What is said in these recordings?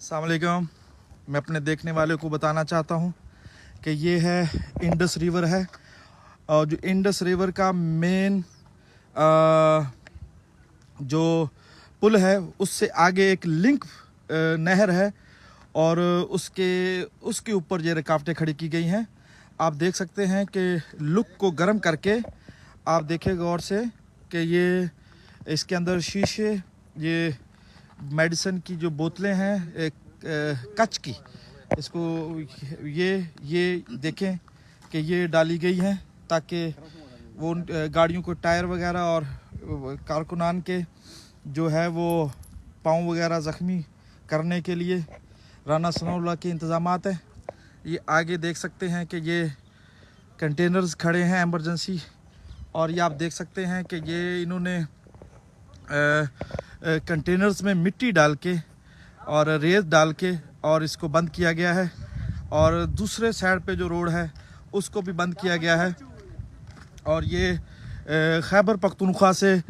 अस्सलाम वालेकुम। मैं अपने देखने वाले को बताना चाहता हूँ कि ये है इंडस रिवर है, और जो इंडस रिवर का मेन जो पुल है उससे आगे एक लिंक नहर है, और उसके ऊपर ये रुकावटें खड़ी की गई हैं। आप देख सकते हैं कि लुक को गर्म करके आप देखें गौर से कि ये इसके अंदर शीशे, ये मेडिसिन की जो बोतलें हैं एक कच की, इसको ये देखें कि ये डाली गई हैं ताकि वो गाड़ियों को टायर वगैरह और कारकुनान के जो है वो पाँव वगैरह ज़ख्मी करने के लिए राना सनाउल्लाह के इंतज़ामात हैं। ये आगे देख सकते हैं कि ये कंटेनर्स खड़े हैं एमरजेंसी, और ये आप देख सकते हैं कि ये इन्होंने कंटेनर्स में मिट्टी डाल के और रेत डाल के और इसको बंद किया गया है, और दूसरे साइड पे जो रोड है उसको भी बंद किया गया है। और ये खैबर पख्तूनख्वा से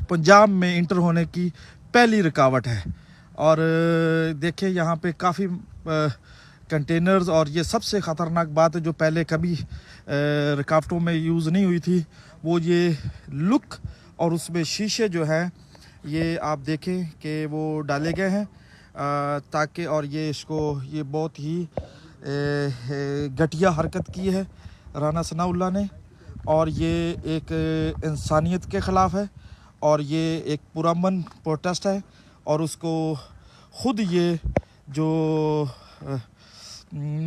पंजाब में इंटर होने की पहली रुकावट है। और देखें यहाँ पे काफ़ी कंटेनर्स, और ये सबसे ख़तरनाक बात है जो पहले कभी रुकावटों में यूज़ नहीं हुई थी, वो ये लुक और उसमें शीशे जो है ये आप देखें कि वो डाले गए हैं ताकि, और ये बहुत ही घटिया हरकत की है राना सनाउल्लाह ने, और ये एक इंसानियत के ख़िलाफ़ है, और ये एक पुरअमन प्रोटेस्ट है, और उसको ख़ुद ये जो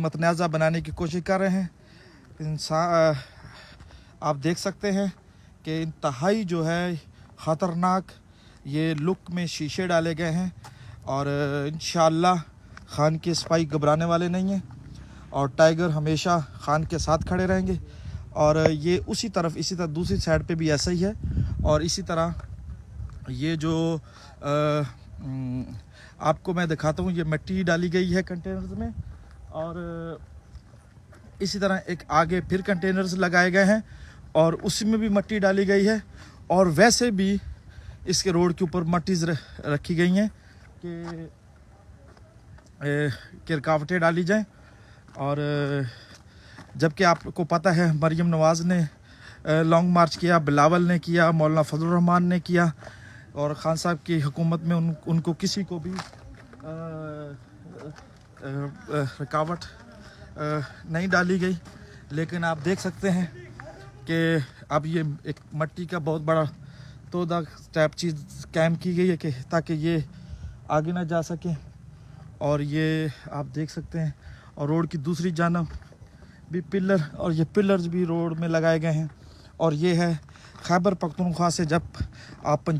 मतनाज़ा बनाने की कोशिश कर रहे हैं। आप देख सकते हैं कि इंतहाई जो है ख़तरनाक ये लुक में शीशे डाले गए हैं, और इंशाअल्लाह खान के सिपाही घबराने वाले नहीं हैं, और टाइगर हमेशा खान के साथ खड़े रहेंगे। और ये इसी तरह दूसरी साइड पे भी ऐसा ही है, और इसी तरह ये जो आपको मैं दिखाता हूँ, ये मिट्टी डाली गई है कंटेनर्स में, और इसी तरह एक आगे फिर कंटेनर्स लगाए गए हैं और उसी में भी मिट्टी डाली गई है, और वैसे भी इसके रोड के ऊपर मिट्टी रखी गई हैं कि रुकावटें डाली जाएं। और जबकि आपको पता है मरीम नवाज़ ने लॉन्ग मार्च किया, बिलावल ने किया, मौलाना फजल रहमान ने किया, और ख़ान साहब की हुकूमत में उनको किसी को भी रुकावट नहीं डाली गई। लेकिन आप देख सकते हैं कि अब ये एक मिट्टी का बहुत बड़ा तोदा टाइप चीज़ कैम की गई है कि ताकि ये आगे ना जा सके। और ये आप देख सकते हैं, और रोड की दूसरी जानब भी पिलर, और ये पिलर्स भी रोड में लगाए गए हैं। और ये है खैबर पख्तूनख्वा से जब आप पंजाब